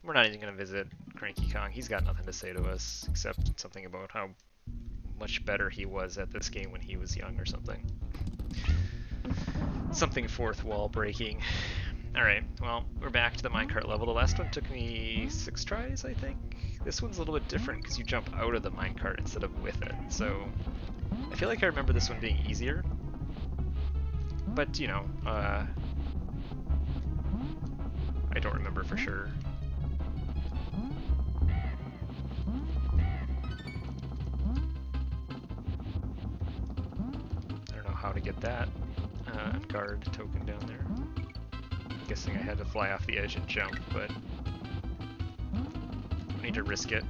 We're not even going to visit Cranky Kong. He's got nothing to say to us except something about how much better he was at this game when he was young or something. Something fourth wall breaking. Alright, well, we're back to the minecart level. The last one took me 6 tries, I think. This one's a little bit different because you jump out of the minecart instead of with it. So I feel like I remember this one being easier. But, you know, I don't remember for sure. I don't know how to get that guard token down there. I'm guessing I had to fly off the edge and jump, but I need to risk it.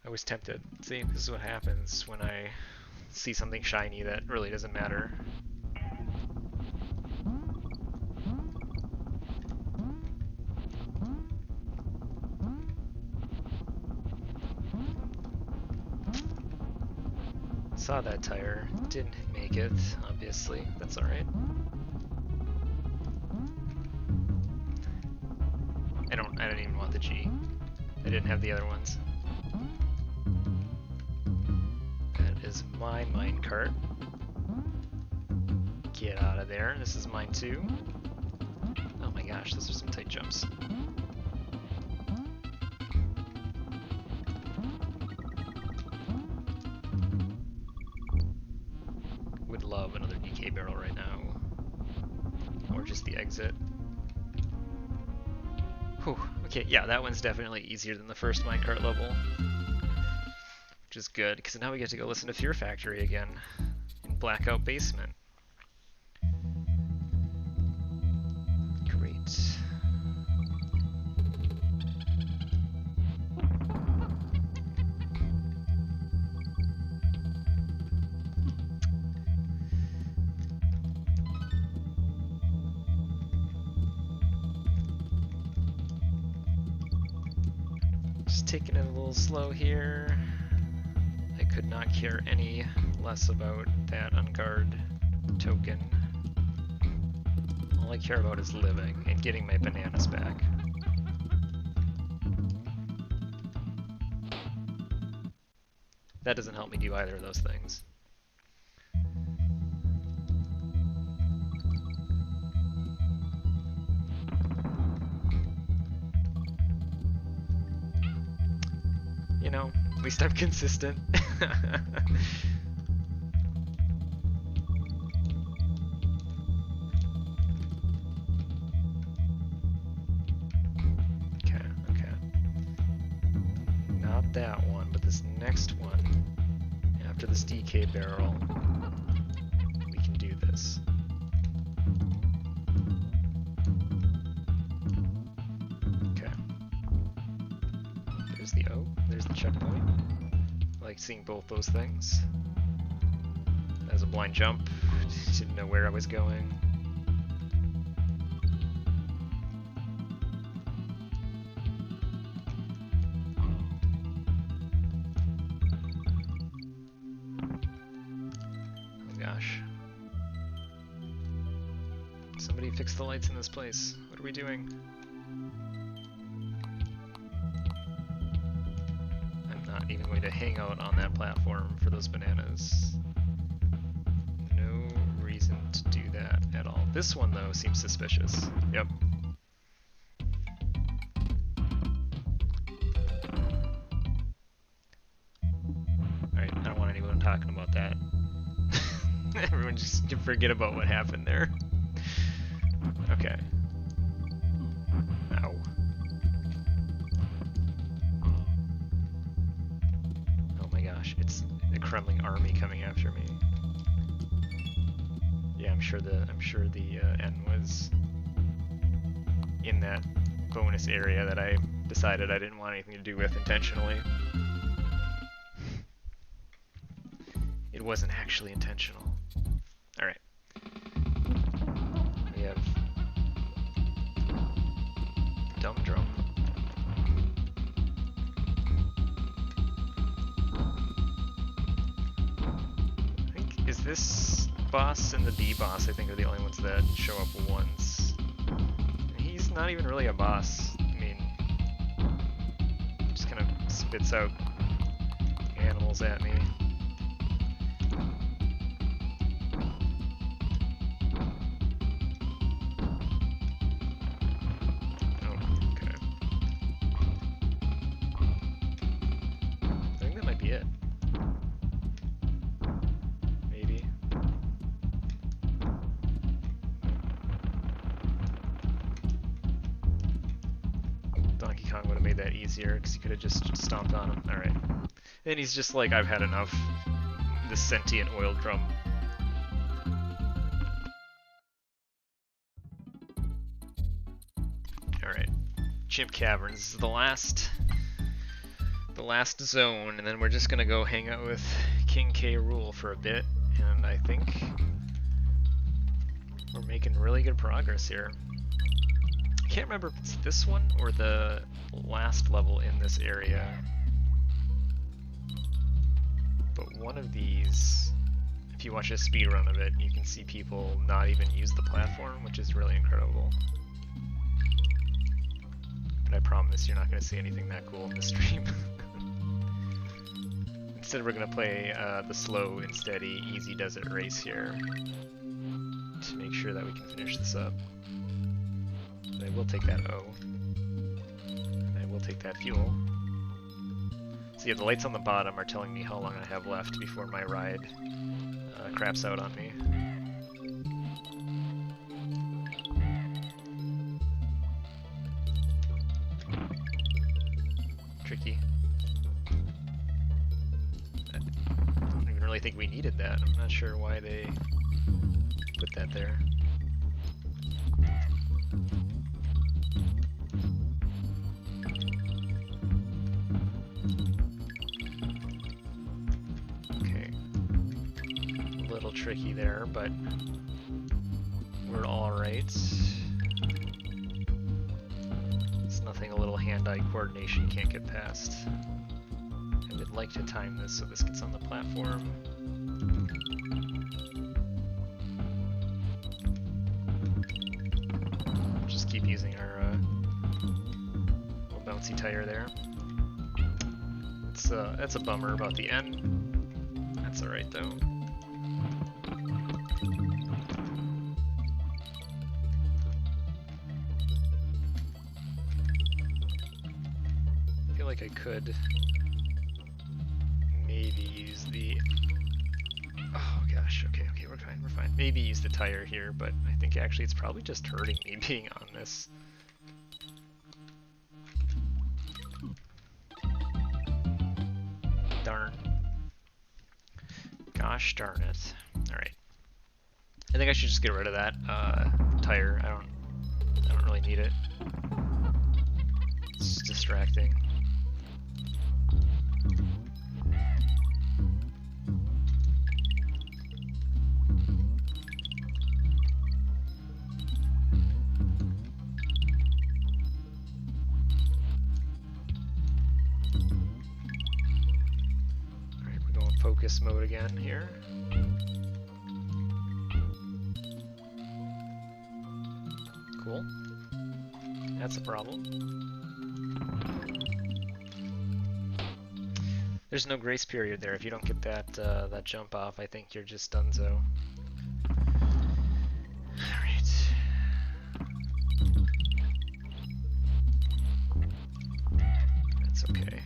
I was tempted. See, this is what happens when I see something shiny that really doesn't matter. Saw that tire, didn't make it, obviously. That's alright. I don't even want the G. I didn't have the other ones. That is my minecart. Get out of there. This is mine too. Oh my gosh, those are some tight jumps. Would love another DK barrel right now. Or just the exit. Whew. Okay, yeah, that one's definitely easier than the first minecart level. Which is good, because now we get to go listen to Fear Factory again in Blackout Basement. Great. Just taking it a little slow here. I could not care any less about that unguard token. All I care about is living and getting my bananas back. That doesn't help me do either of those things. You know, at least I'm consistent. Okay. Not that one, but this next one. After this DK barrel, we can do this. Okay. There's the O, there's the checkpoint. I like seeing both those things. That was a blind jump, didn't know where I was going. Oh gosh. Somebody fix the lights in this place. What are we doing? Not even going to hang out on that platform for those bananas. No reason to do that at all. This one, though, seems suspicious. Yep. Alright, I don't want anyone talking about that. Everyone just forget about what happened there. Okay. Ow. It's the Kremlin army coming after me. Yeah, I'm sure the N was in that bonus area that I decided I didn't want anything to do with intentionally. It wasn't actually intentional. Alright. We have Dumb Drum. Is this boss and the B boss, I think, are the only ones that show up once. And he's not even really a boss. I mean, he just kind of spits out animals at me. Easier because you could have just stomped on him. Alright. Then he's just like, I've had enough. This sentient oil drum. Alright. Chimp Caverns. This is the last zone, and then we're just gonna go hang out with King K. Rool for a bit, and I think we're making really good progress here. I can't remember if it's this one or the last level in this area, but one of these, if you watch a speed run of it, you can see people not even use the platform, which is really incredible. But I promise you're not going to see anything that cool in this stream. Instead, we're going to play the slow and steady easy desert race here to make sure that we can finish this up. But I will take that O. We'll take that fuel. So yeah, the lights on the bottom are telling me how long I have left before my ride craps out on me. Tricky. I don't even really think we needed that. I'm not sure why they put that there. Tricky there, but we're alright. It's nothing a little hand-eye coordination can't get past. I would like to time this so this gets on the platform. Just keep using our little bouncy tire there. That's a bummer about the end. That's alright though. I could maybe use the... Oh gosh, okay, we're fine. Maybe use the tire here, but I think actually it's probably just hurting me being on this. Darn. Gosh darn it. Alright. I think I should just get rid of that tire. I don't really need it. It's distracting. Focus mode again here. Cool. That's a problem. There's no grace period there. If you don't get that that jump off, I think you're just donezo. Alright. That's okay.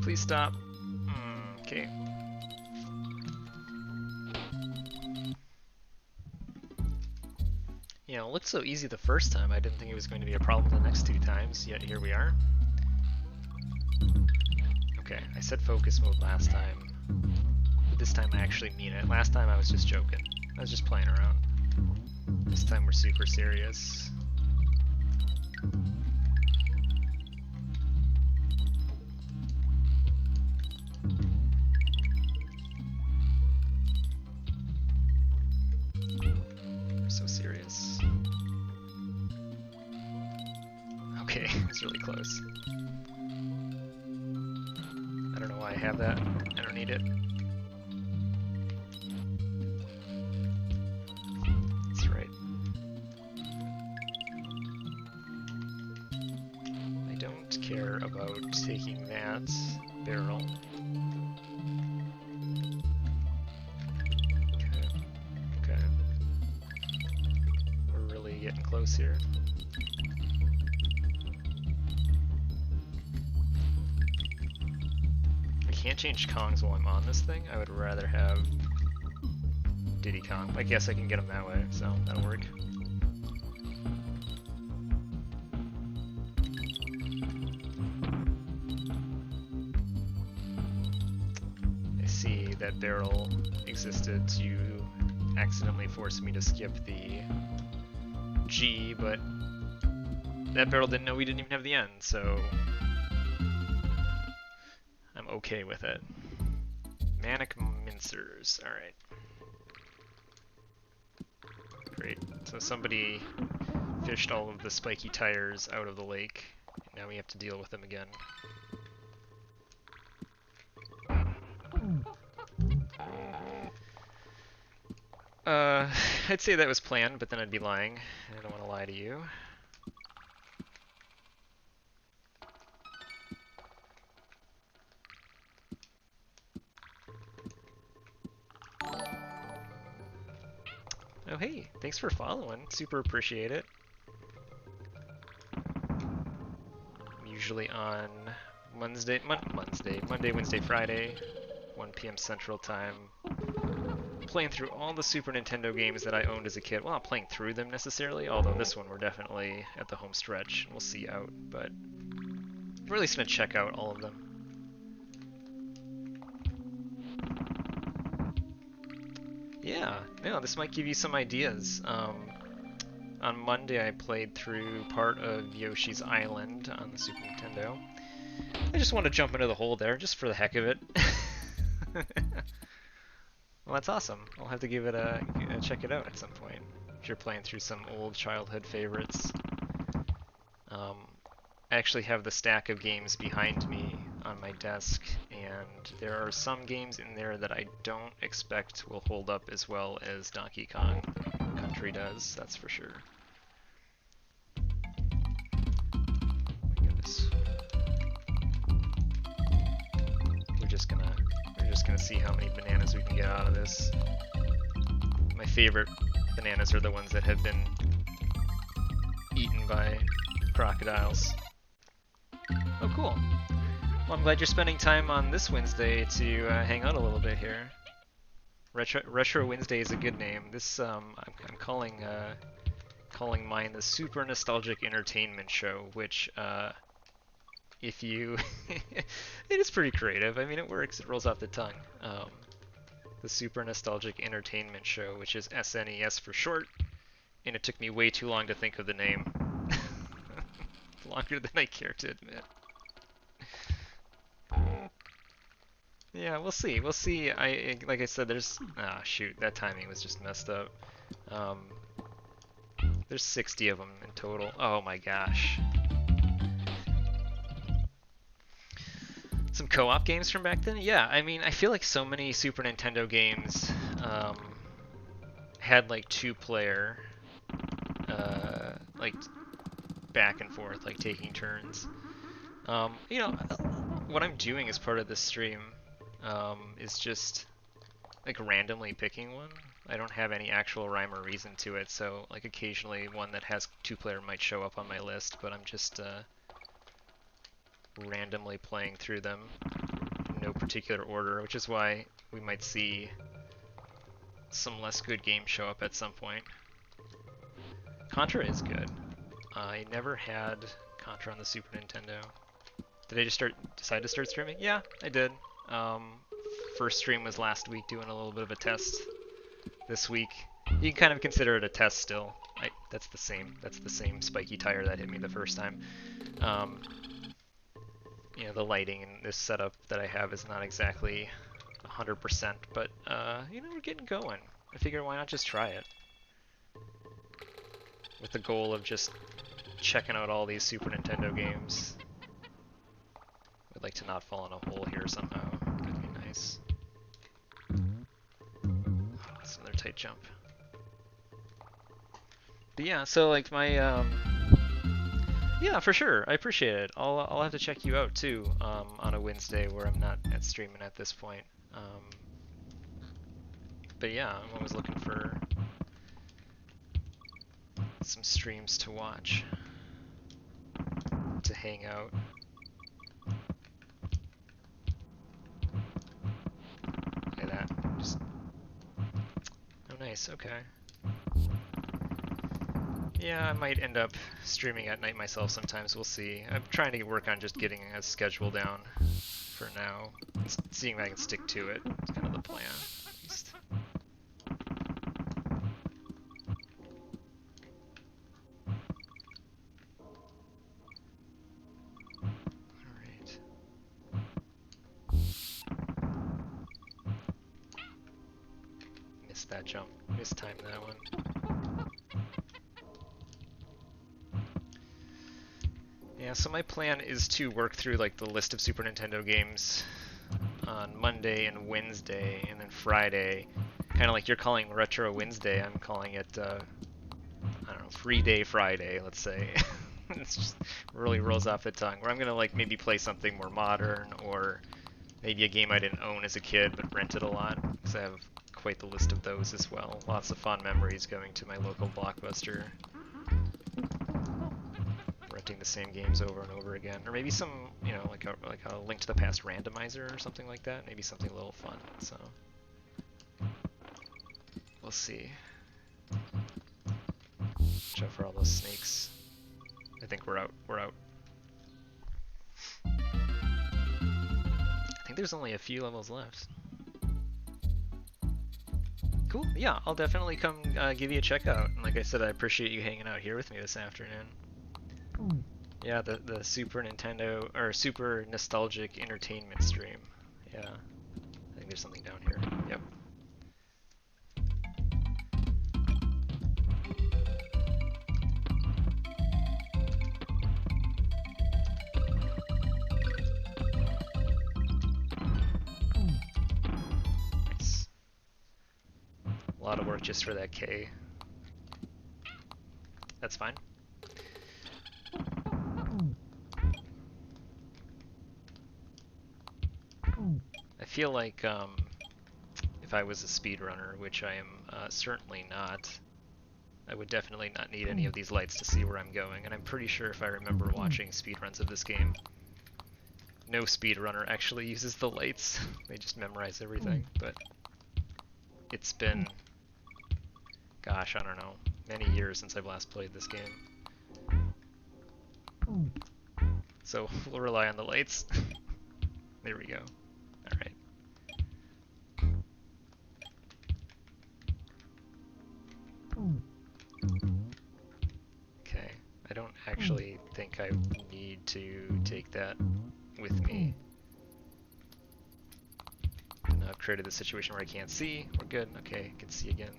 Please stop. Okay. You know, it looked so easy the first time, I didn't think it was going to be a problem the next two times, yet here we are. Okay, I said focus mode last time, but this time I actually mean it. Last time I was just joking. I was just playing around. This time we're super serious. was really close. I don't know why I have that. I don't need it. That's right. I don't care about taking that barrel. Okay. We're really getting close here. I can't change Kongs while I'm on this thing. I would rather have Diddy Kong. I guess I can get them that way, so that'll work. I see that barrel existed to accidentally force me to skip the G, but that barrel didn't know we didn't even have the N, so I'm okay with it. Manic Mincers, alright. Great, so somebody fished all of the spiky tires out of the lake, and now we have to deal with them again. I'd say that was planned, but then I'd be lying. I don't want to lie to you. Oh hey, thanks for following. Super appreciate it. I'm usually on Monday, Wednesday, Friday, 1 p.m. Central Time. Playing through all the Super Nintendo games that I owned as a kid. Well, not playing through them necessarily, although this one we're definitely at the home stretch. We'll see out, but we're at least going to check out all of them. Yeah, no, this might give you some ideas. On Monday I played through part of Yoshi's Island on the Super Nintendo. I just want to jump into the hole there, just for the heck of it. Well, that's awesome. I'll have to give it check it out at some point. If you're playing through some old childhood favorites. I actually have the stack of games behind me on my desk, and there are some games in there that I don't expect will hold up as well as Donkey Kong Country does, that's for sure. Oh my goodness. We're just gonna see how many bananas we can get out of this. My favorite bananas are the ones that have been eaten by crocodiles. Oh, cool. Well, I'm glad you're spending time on this Wednesday to hang out a little bit here. Retro Wednesday is a good name. This I'm calling mine the Super Nostalgic Entertainment Show, which if you it is pretty creative. I mean, it works. It rolls off the tongue. The Super Nostalgic Entertainment Show, which is SNES for short, and it took me way too long to think of the name. Longer than I care to admit. Yeah, we'll see. We'll see. Like I said, there's shoot, that timing was just messed up. There's 60 of them in total. Oh my gosh. Some co-op games from back then? Yeah, I mean, I feel like so many Super Nintendo games had like two-player, like back and forth, like taking turns. You know, what I'm doing as part of this stream is just like randomly picking one. I don't have any actual rhyme or reason to it, so like occasionally one that has two-player might show up on my list, but I'm just randomly playing through them in no particular order, which is why we might see some less good games show up at some point. Contra is good. I never had Contra on the Super Nintendo. Did I just decide to start streaming? Yeah, I did. First stream was last week, doing a little bit of a test. This week, you can kind of consider it a test still. That's the same spiky tire that hit me the first time. You know, the lighting in this setup that I have is not exactly 100%, but you know, we're getting going. I figure why not just try it? With the goal of just checking out all these Super Nintendo games. I'd like to not fall in a hole here somehow. That'd be nice. Oh, that's another tight jump. But yeah, so like my yeah, for sure. I appreciate it. I'll have to check you out too on a Wednesday where I'm not at streaming at this point. But yeah, I'm always looking for some streams to watch, to hang out. Look at that. Just... Oh, nice. Okay. Yeah, I might end up streaming at night myself sometimes. We'll see. I'm trying to work on just getting a schedule down for now. Seeing if I can stick to it. It's kind of the plan. Alright. Missed that jump. Mistimed that one. Yeah, so my plan is to work through like the list of Super Nintendo games on Monday and Wednesday, and then Friday, kind of like you're calling Retro Wednesday, I'm calling it, I don't know, Free Day Friday, let's say. It just really rolls off the tongue, where I'm going to like maybe play something more modern, or maybe a game I didn't own as a kid but rented a lot, because I have quite the list of those as well. Lots of fond memories going to my local Blockbuster. Renting the same games over and over again, or maybe some, you know, like a Link to the Past randomizer or something like that. Maybe something a little fun. So we'll see. Watch out for all those snakes. I think we're out. We're out. I think there's only a few levels left. Cool. Yeah, I'll definitely come give you a check out. And like I said, I appreciate you hanging out here with me this afternoon. Yeah, the Super Nintendo, or Super Nostalgic Entertainment stream. Yeah. I think there's something down here. Yep. Nice. A lot of work just for that K. That's fine. I feel like if I was a speedrunner, which I am certainly not, I would definitely not need any of these lights to see where I'm going, and I'm pretty sure if I remember watching speedruns of this game, no speedrunner actually uses the lights. They just memorize everything, but it's been, gosh, I don't know, many years since I've last played this game. So we'll rely on the lights. There we go. Alright. Okay, I don't actually think I need to take that with me. And I've created the situation where I can't see. We're good. Okay, I can see again.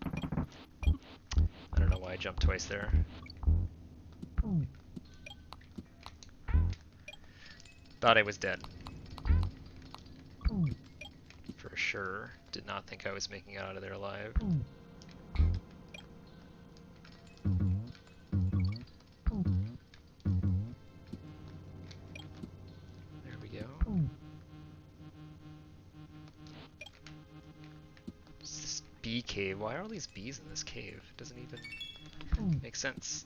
I don't know why I jumped twice there. Thought I was dead. For sure. Did not think I was making it out of there alive. There we go. What's this bee cave? Why are all these bees in this cave? It doesn't even make sense.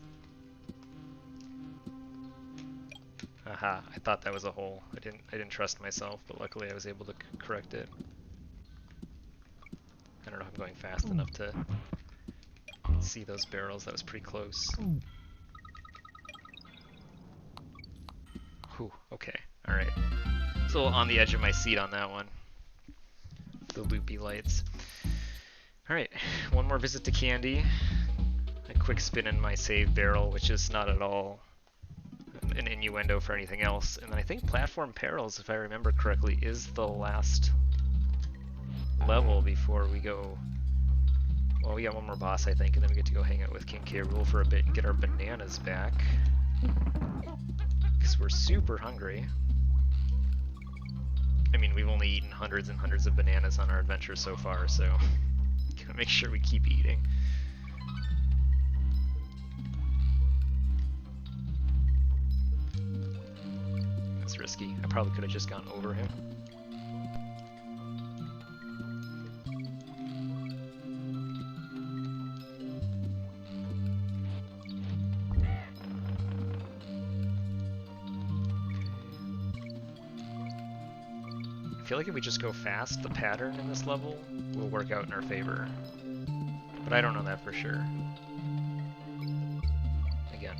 Aha, I thought that was a hole. I didn't trust myself, but luckily I was able to correct it. I don't know if I'm going fast enough to see those barrels. That was pretty close. Whew, okay, alright. It's a little on the edge of my seat on that one. The loopy lights. Alright, one more visit to Candy. A quick spin in my save barrel, which is not at all an innuendo for anything else. And then I think Platform Perils, if I remember correctly, is the last level before we go Well, we got one more boss, I think, and then we get to go hang out with King K. Rool for a bit and get our bananas back. Because we're super hungry. I mean, we've only eaten hundreds and hundreds of bananas on our adventure so far, so gotta make sure we keep eating. That's risky. I probably could have just gone over him. I feel like if we just go fast, the pattern in this level will work out in our favor. But I don't know that for sure. Again,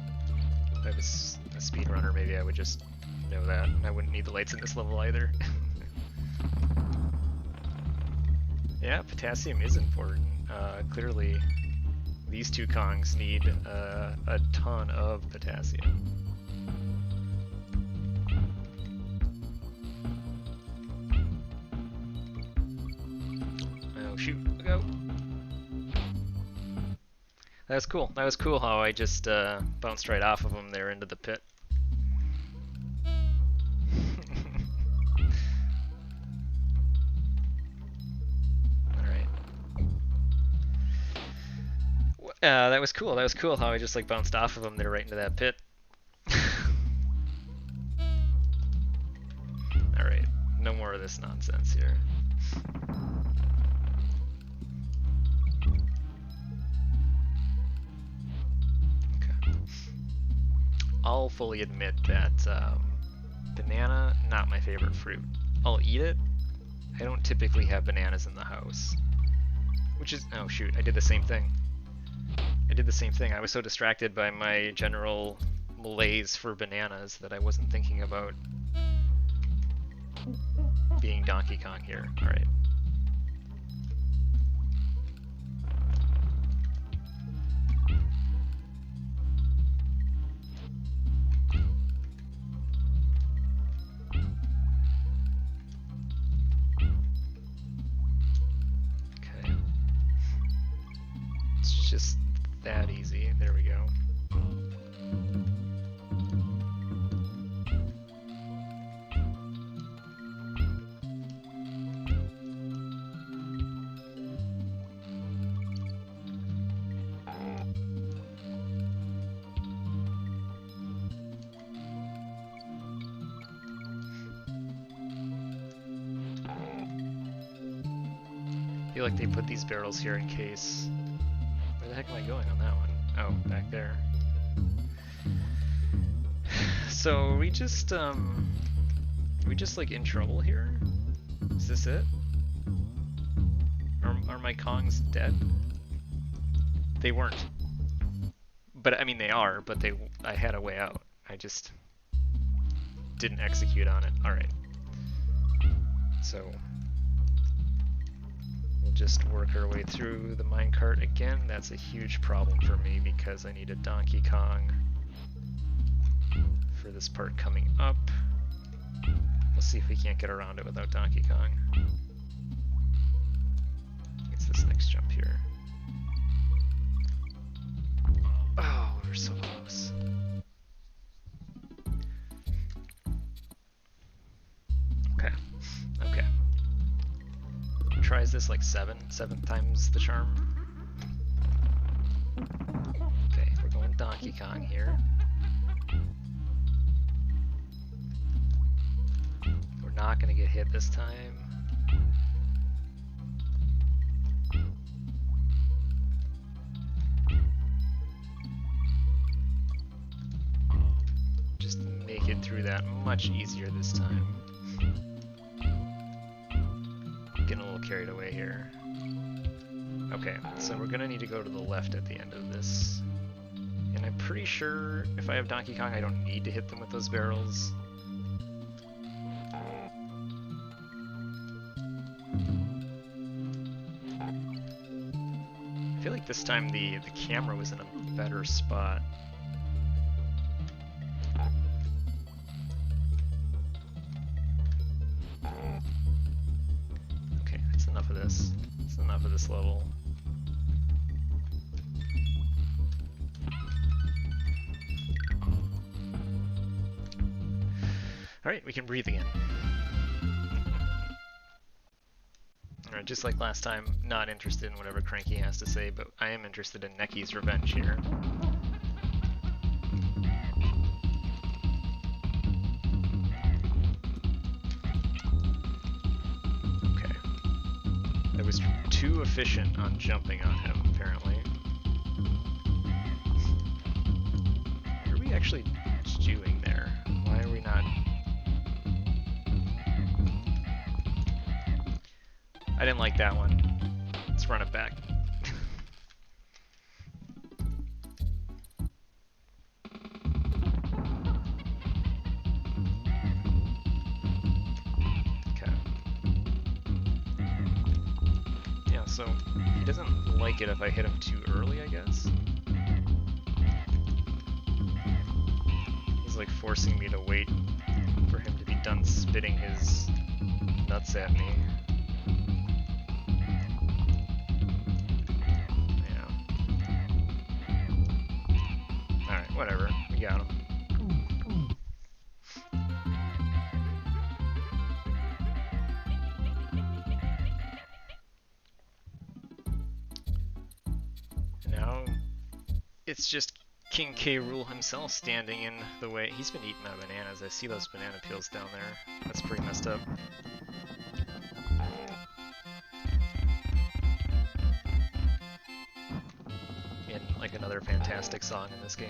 if I was a speedrunner, maybe I would just know that. And I wouldn't need the lights in this level either. Yeah, potassium is important. Clearly, these two Kongs need a ton of potassium. Shoot, look out. That was cool. That was cool how I just bounced right off of him there into the pit. Alright. That was cool. That was cool how I just like bounced off of him there right into that pit. Alright, no more of this nonsense here. I'll fully admit that banana, not my favorite fruit. I'll eat it. I don't typically have bananas in the house. Which is, oh shoot, I did the same thing. I did the same thing. I was so distracted by my general malaise for bananas that I wasn't thinking about being Donkey Kong here. Alright. Just that easy. There we go. I feel like they put these barrels here in case. Where the heck am I going on that one? Oh, back there. So are we just like in trouble here? Is this it? Are my Kongs dead? They weren't. But I mean they are, but I had a way out. I just didn't execute on it. Alright. So we'll just work our way through the minecart again. That's a huge problem for me because I need a Donkey Kong for this part coming up. We'll see if we can't get around it without Donkey Kong. It's this next jump here. Oh, we're so close. Okay. Okay. Tries this like seventh time's the charm. Okay, we're going Donkey Kong here. We're not gonna get hit this time. Just make it through that much easier this time. Getting a little carried away here. Okay, so we're gonna need to go to the left at the end of this. And I'm pretty sure if I have Donkey Kong, I don't need to hit them with those barrels. I feel like this time the camera was in a better spot. Okay, that's enough of this. That's enough of this level. Alright, we can breathe again. Alright, just like last time, not interested in whatever Cranky has to say, but I am interested in Necky's revenge here. Okay. I was too efficient on jumping on him, apparently. What are we actually doing there? Why are we not... I didn't like that one. Let's run it back. Okay. Yeah, so he doesn't like it if I hit him too early, I guess. He's like forcing me to wait for him to be done spitting his nuts at me. Whatever, we got him. Now, it's just King K. Rool himself standing in the way. He's been eating my bananas. I see those banana peels down there. That's pretty messed up. And like another fantastic song in this game.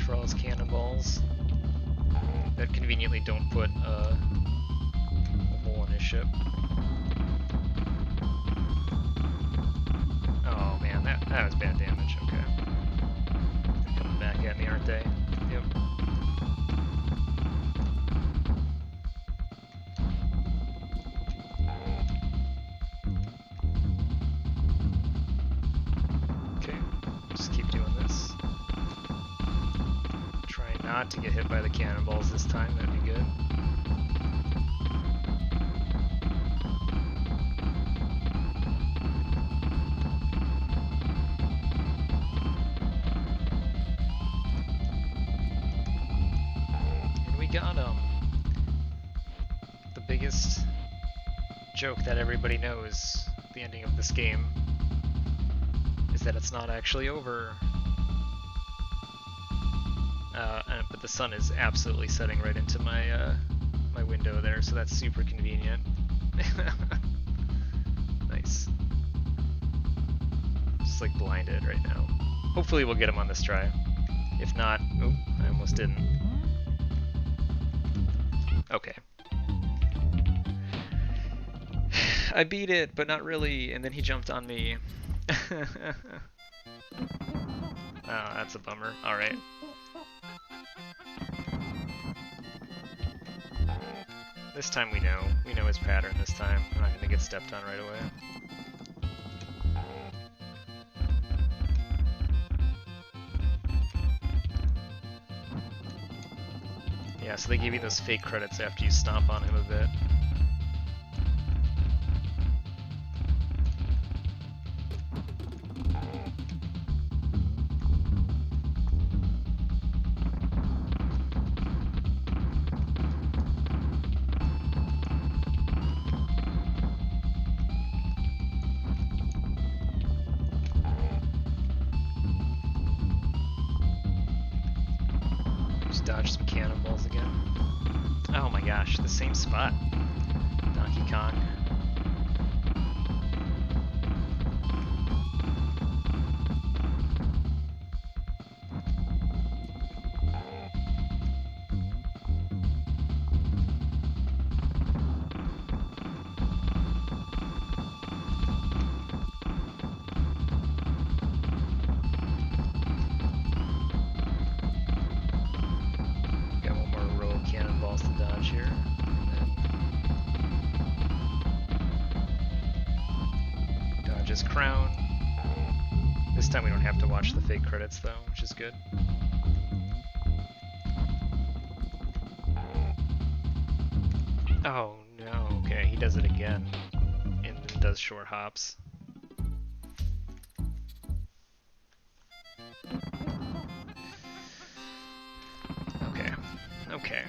For all his cannonballs that conveniently don't put a hole in his ship. Oh man, that was bad damage. Okay. They're coming back at me, aren't they? Yep. Okay, just keep doing this. Not to get hit by the cannonballs this time, that'd be good. And we got the biggest joke that everybody knows at the ending of this game is that it's not actually over. But the sun is absolutely setting right into my my window there, so that's super convenient. Nice. Just like blinded right now. Hopefully we'll get him on this try. If not, oh, I almost didn't. Okay. I beat it, but not really, and then he jumped on me. Oh, that's a bummer. Alright. This time we know. We know his pattern this time. I'm not going to get stepped on right away. Yeah, so they give you those fake credits after you stomp on him a bit. Dodge some cannonballs again. Oh my gosh, the same spot. Donkey Kong. Cannonballs to dodge here. And then his crown. This time we don't have to watch the fake credits though, which is good. Oh no, okay, he does it again. And then does short hops. Okay, okay.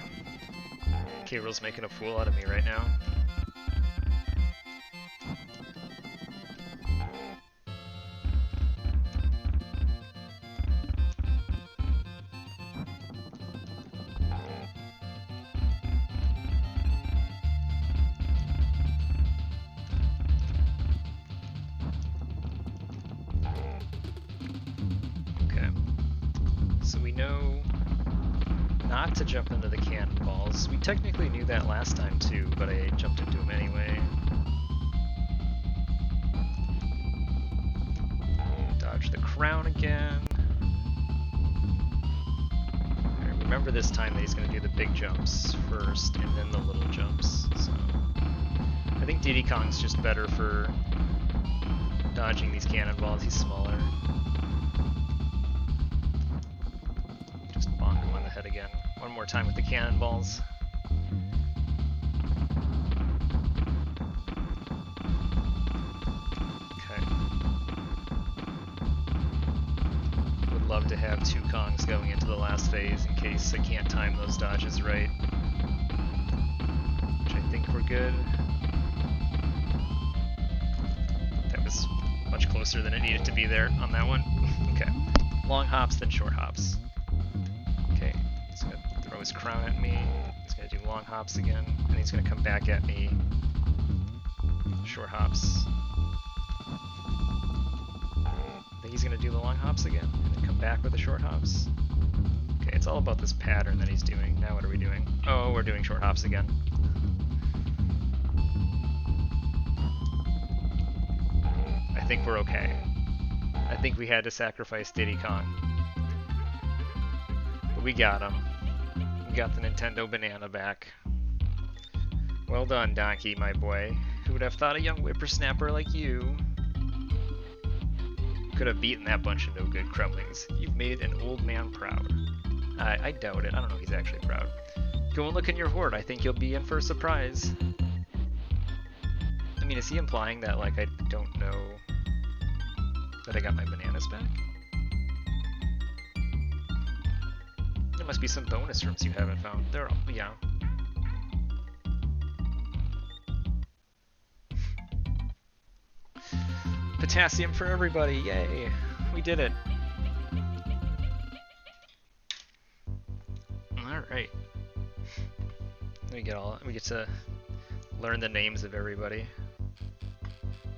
K-Rool's making a fool out of me right now. Not to jump into the cannonballs. We technically knew that last time too, but I jumped into them anyway. Dodge the crown again. I remember this time that he's going to do the big jumps first and then the little jumps. So I think Diddy Kong's just better for dodging these cannonballs. He's smaller. Again. One more time with the cannonballs. Okay. Would love to have two Kongs going into the last phase in case I can't time those dodges right. Which I think we're good. That was much closer than it needed to be there on that one. Okay. Long hops, then short hops. His crown at me, he's going to do long hops again, and he's going to come back at me, short hops. I think he's going to do the long hops again, and then come back with the short hops. Okay, it's all about this pattern that he's doing. Now what are we doing? Oh, we're doing short hops again. I think we're okay. I think we had to sacrifice Diddy Kong. But we got him. We got the Nintendo banana back. Well done, Donkey, my boy. Who would have thought a young whippersnapper like you could have beaten that bunch of no-good crumblings? You've made an old man proud. I doubt it. I don't know if he's actually proud. Go and look in your hoard. I think you'll be in for a surprise. I mean, is he implying that, like, I don't know that I got my bananas back? There must be some bonus rooms you haven't found. There are, yeah. Potassium for everybody, yay! We did it. Alright. We get to learn the names of everybody.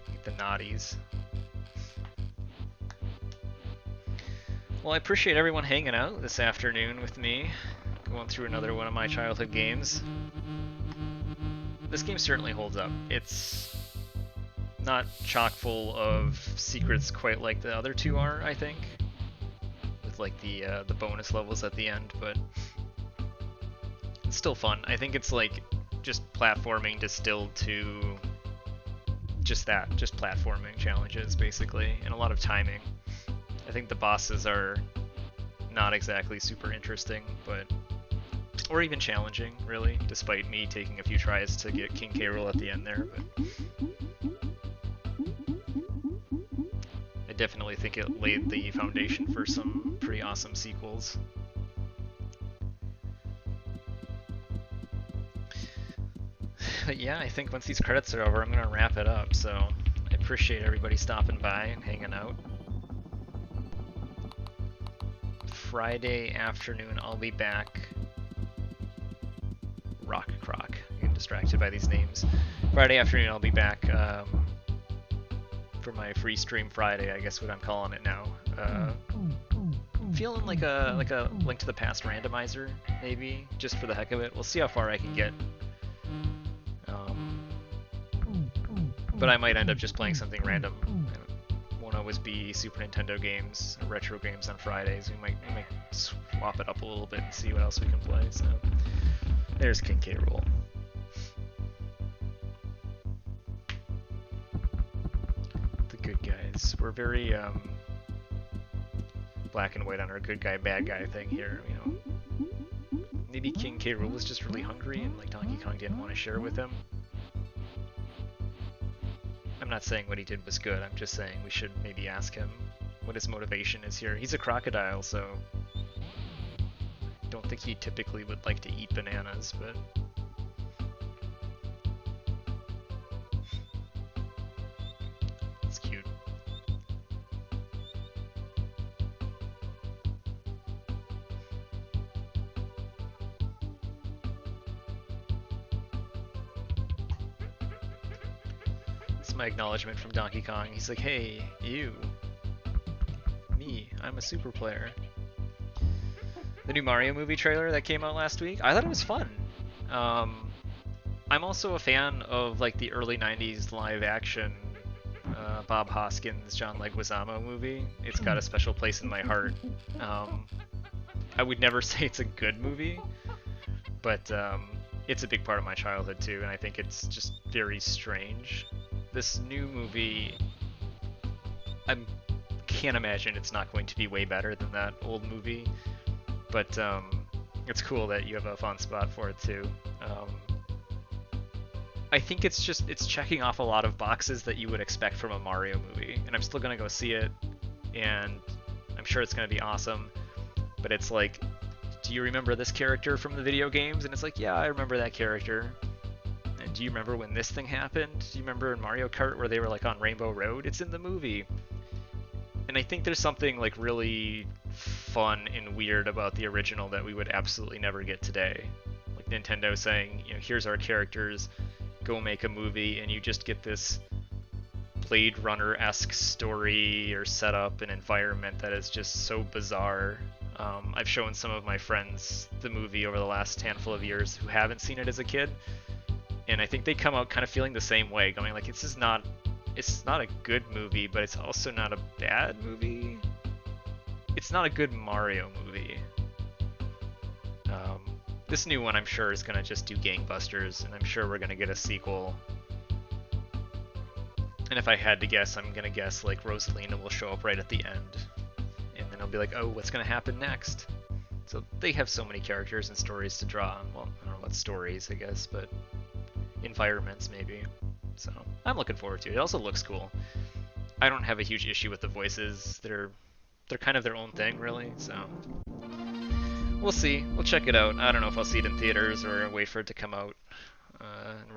Like the naughties. Well, I appreciate everyone hanging out this afternoon with me, going through another one of my childhood games. This game certainly holds up. It's not chock full of secrets quite like the other two are, I think, with like the bonus levels at the end, but it's still fun. I think it's like just platforming distilled to just that, just platforming challenges basically, and a lot of timing. I think the bosses are not exactly super interesting, but or even challenging, really, despite me taking a few tries to get King K. Rool at the end there. But I definitely think it laid the foundation for some pretty awesome sequels. But yeah, I think once these credits are over, I'm going to wrap it up, so I appreciate everybody stopping by and hanging out. Friday afternoon, I'll be back. Rock Croc. I'm getting distracted by these names. Friday afternoon, I'll be back for my free stream Friday, I guess what I'm calling it now. Feeling like a Link to the Past randomizer, maybe, just for the heck of it. We'll see how far I can get. But I might end up just playing something random. Won't always be Super Nintendo games, or retro games on Fridays. We might swap it up a little bit and see what else we can play. So there's King K. Rool. The good guys. We're very black and white on our good guy, bad guy thing here, you know. Maybe King K. Rool was just really hungry and like Donkey Kong didn't want to share with him. I'm not saying what he did was good, I'm just saying we should maybe ask him what his motivation is here. He's a crocodile, so I don't think he typically would like to eat bananas, but it's cute. It's my acknowledgement from Donkey Kong. He's like, hey, you. Me, I'm a super player. The new Mario movie trailer that came out last week, I thought it was fun. I'm also a fan of like the early 90s live action Bob Hoskins, John Leguizamo movie. It's got a special place in my heart. I would never say it's a good movie, but it's a big part of my childhood too, and I think it's just very strange. This new movie, I can't imagine it's not going to be way better than that old movie, but it's cool that you have a fond spot for it too. I think it's checking off a lot of boxes that you would expect from a Mario movie, and I'm still gonna go see it, and I'm sure it's gonna be awesome, but it's like, do you remember this character from the video games? And it's like, yeah, I remember that character. And do you remember when this thing happened? Do you remember in Mario Kart where they were like on Rainbow Road? It's in the movie. And I think there's something like really fun and weird about the original that we would absolutely never get today. Like Nintendo saying, you know, here's our characters, go make a movie, and you just get this Blade Runner-esque story or setup and environment that is just so bizarre. I've shown some of my friends the movie over the last handful of years who haven't seen it as a kid, and I think they come out kind of feeling the same way, going like, it's not a good movie, but it's also not a bad movie. It's not a good Mario movie. This new one I'm sure is gonna just do gangbusters, and I'm sure we're gonna get a sequel. And if I had to guess, I'm gonna guess like Rosalina will show up right at the end. And then I'll be like, oh, what's gonna happen next? So they have so many characters and stories to draw on. Well, I don't know about stories, I guess, but environments maybe. So I'm looking forward to it. It also looks cool. I don't have a huge issue with the voices. They're kind of their own thing, really, so we'll see. We'll check it out. I don't know if I'll see it in theaters or wait for it to come out and